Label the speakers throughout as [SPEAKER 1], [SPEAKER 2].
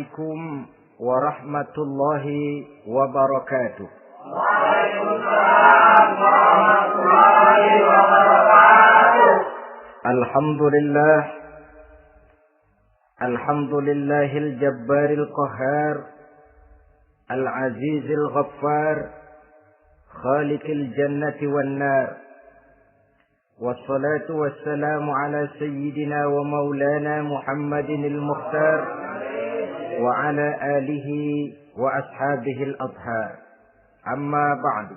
[SPEAKER 1] عليكم ورحمة الله وبركاته.
[SPEAKER 2] وعليكم السلام ورحمة الله وبركاته.
[SPEAKER 1] الحمد لله الجبار القهار العزيز الغفار خالق الجنة والنار، والصلاة والسلام على سيدنا ومولانا محمد المختار وعلى آله وأصحابه الأطهار. Amma ba'du.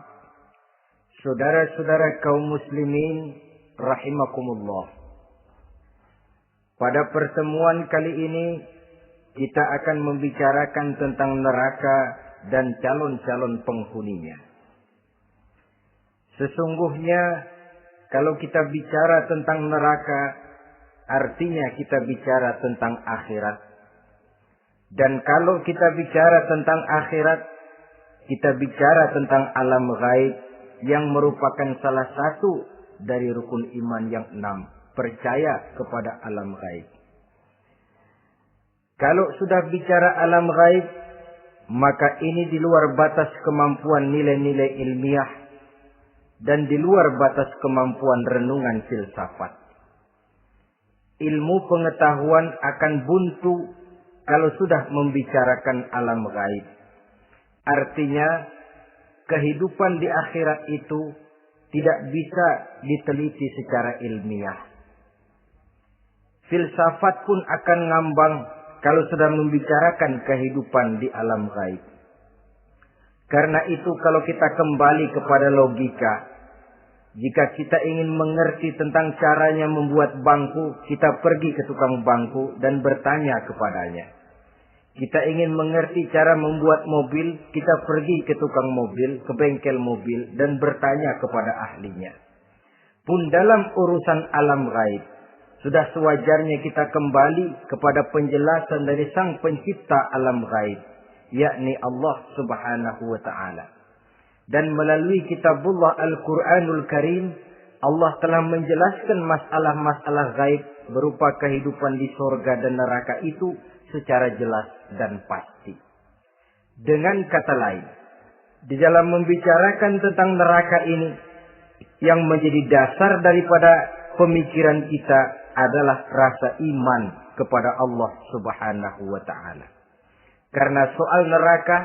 [SPEAKER 1] Saudara-saudara kaum muslimin rahimakumullah. Pada pertemuan kali ini kita akan membicarakan tentang neraka dan calon-calon penghuninya. Sesungguhnya kalau kita bicara tentang neraka, artinya kita bicara tentang akhirat. Dan kalau kita bicara tentang akhirat, kita bicara tentang alam gaib yang merupakan salah satu dari rukun iman yang 6, percaya kepada alam gaib. Kalau sudah bicara alam gaib, maka ini di luar batas kemampuan nilai-nilai ilmiah dan di luar batas kemampuan renungan filsafat. Ilmu pengetahuan akan buntu kalau sudah membicarakan alam gaib. Artinya, kehidupan di akhirat itu tidak bisa diteliti secara ilmiah. Filsafat pun akan ngambang kalau sudah membicarakan kehidupan di alam gaib. Karena itu kalau kita kembali kepada logika, jika kita ingin mengerti tentang caranya membuat bangku, kita pergi ke tukang bangku dan bertanya kepadanya. Kita ingin mengerti cara membuat mobil, kita pergi ke tukang mobil, ke bengkel mobil, dan bertanya kepada ahlinya. Pun dalam urusan alam gaib, sudah sewajarnya kita kembali kepada penjelasan dari sang pencipta alam gaib, yakni Allah subhanahu wa ta'ala. Dan melalui kitabullah Al-Quranul Karim, Allah telah menjelaskan masalah-masalah gaib berupa kehidupan di surga dan neraka itu secara jelas dan pasti. Dengan kata lain, di dalam membicarakan tentang neraka ini, yang menjadi dasar daripada pemikiran kita adalah rasa iman kepada Allah subhanahu wa ta'ala. Karena soal neraka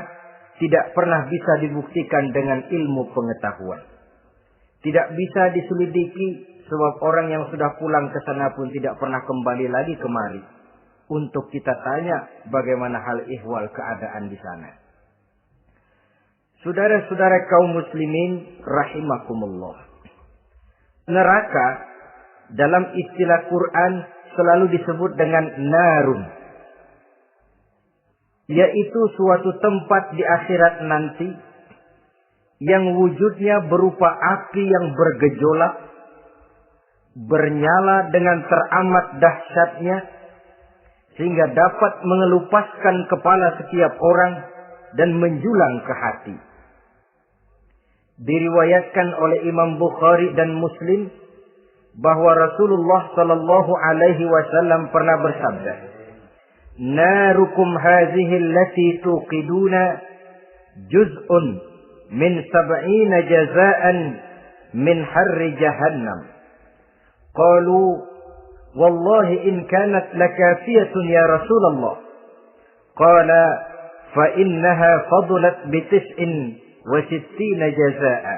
[SPEAKER 1] tidak pernah bisa dibuktikan dengan ilmu pengetahuan. Tidak bisa diselidiki, sebab orang yang sudah pulang ke sana pun tidak pernah kembali lagi kemari untuk kita tanya bagaimana hal ihwal keadaan di sana. Saudara-saudara kaum muslimin rahimakumullah. Neraka dalam istilah Quran selalu disebut dengan narun, yaitu suatu tempat di akhirat nanti yang wujudnya berupa api yang bergejolak, bernyala dengan teramat dahsyatnya, sehingga dapat mengelupaskan kepala setiap orang dan menjulang ke hati. Diriwayatkan oleh Imam Bukhari dan Muslim bahwa Rasulullah sallallahu alaihi wasallam pernah bersabda, "Narukum hadhihi allati tuqiduna juz'un min 70 jazaan min harri jahannam." Qalu "Wallahi in kanat lakafiyatun ya Rasulullah." Qala fa innaha fadlat bi 69 jazaa.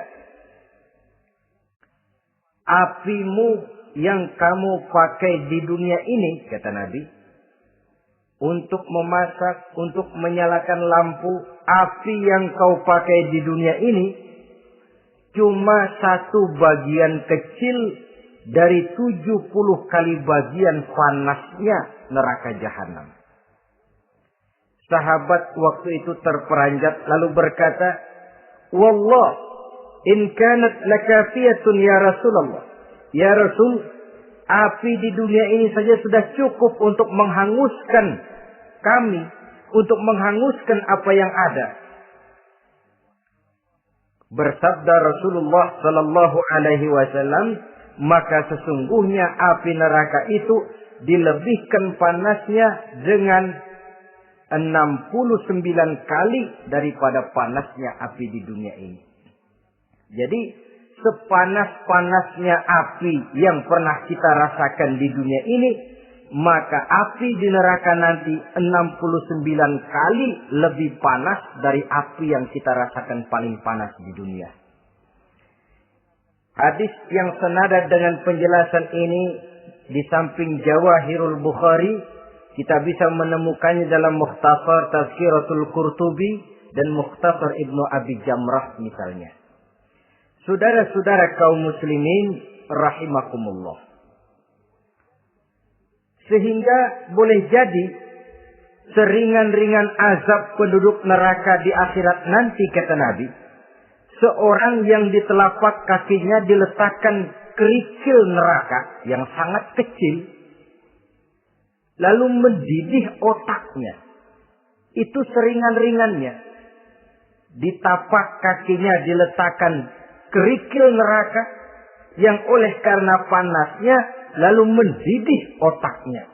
[SPEAKER 1] Apimu yang kamu pakai di dunia ini, kata Nabi, untuk memasak, untuk menyalakan lampu, api yang kau pakai di dunia ini cuma satu bagian kecil dari 70 kali bagian panasnya neraka jahanam. Sahabat waktu itu terperanjat lalu berkata, "Wallah, in kanat lakafiyatun ya Rasulullah." Ya Rasul, api di dunia ini saja sudah cukup untuk menghanguskan kami, untuk menghanguskan apa yang ada. Bersabda Rasulullah sallallahu alaihi wasallam, maka sesungguhnya api neraka itu dilebihkan panasnya dengan 69 kali daripada panasnya api di dunia ini. Jadi sepanas-panasnya api yang pernah kita rasakan di dunia ini, maka api di neraka nanti 69 kali lebih panas dari api yang kita rasakan paling panas di dunia. Hadis yang senada dengan penjelasan ini di samping Jawahirul Bukhari, kita bisa menemukannya dalam Mukhtasar Tazkiratul Qurtubi dan Mukhtasar Ibnu Abi Jamrah misalnya. Saudara-saudara kaum muslimin rahimakumullah. Sehingga boleh jadi seringan-ringan azab penduduk neraka di akhirat nanti, kata Nabi, seorang yang di telapak kakinya diletakkan kerikil neraka yang sangat kecil, lalu mendidih otaknya. Itu seringan-ringannya. Di tapak kakinya diletakkan kerikil neraka yang oleh karena panasnya lalu mendidih otaknya.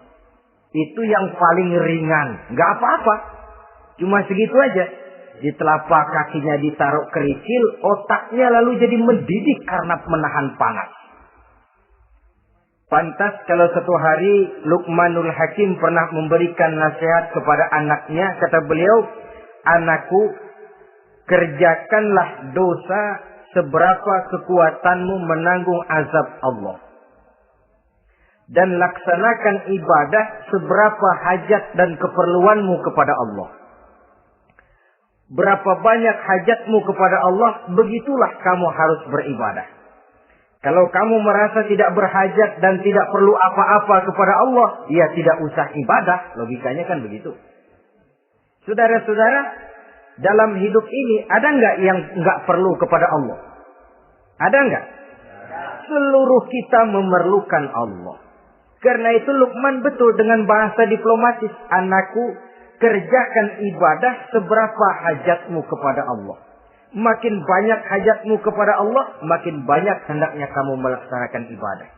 [SPEAKER 1] Itu yang paling ringan. Nggak apa-apa. Cuma segitu aja. Di telapak kakinya ditaruh kerikil, otaknya lalu jadi mendidih karena menahan panas. Pantas kalau suatu hari Luqmanul Hakim pernah memberikan nasihat kepada anaknya. Kata beliau, anakku, kerjakanlah dosa seberapa kekuatanmu menanggung azab Allah. Dan laksanakan ibadah seberapa hajat dan keperluanmu kepada Allah. Berapa banyak hajatmu kepada Allah, begitulah kamu harus beribadah. Kalau kamu merasa tidak berhajat dan tidak perlu apa-apa kepada Allah, ya tidak usah ibadah. Logikanya kan begitu. Saudara-saudara, dalam hidup ini ada nggak yang nggak perlu kepada Allah? Ada nggak? Seluruh kita memerlukan Allah. Karena itu Luqman betul dengan bahasa diplomatis. Anakku, kerjakan ibadah seberapa hajatmu kepada Allah. Makin banyak hajatmu kepada Allah, makin banyak hendaknya kamu melaksanakan ibadah.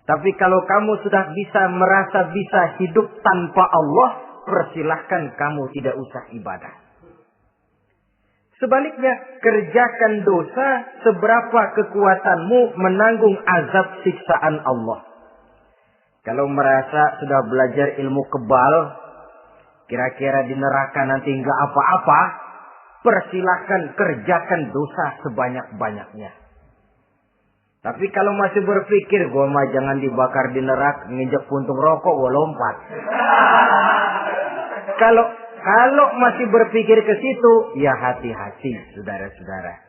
[SPEAKER 1] Tapi kalau kamu sudah merasa bisa hidup tanpa Allah, persilahkan kamu tidak usah ibadah. Sebaliknya, kerjakan dosa seberapa kekuatanmu menanggung azab siksaan Allah. Kalau merasa sudah belajar ilmu kebal, kira-kira di neraka nanti nggak apa-apa, persilahkan kerjakan dosa sebanyak-banyaknya. Tapi kalau masih berpikir, gua mah jangan dibakar di neraka, nginjek puntung rokok, gua lompat. Kalau masih berpikir ke situ, ya hati-hati, saudara-saudara.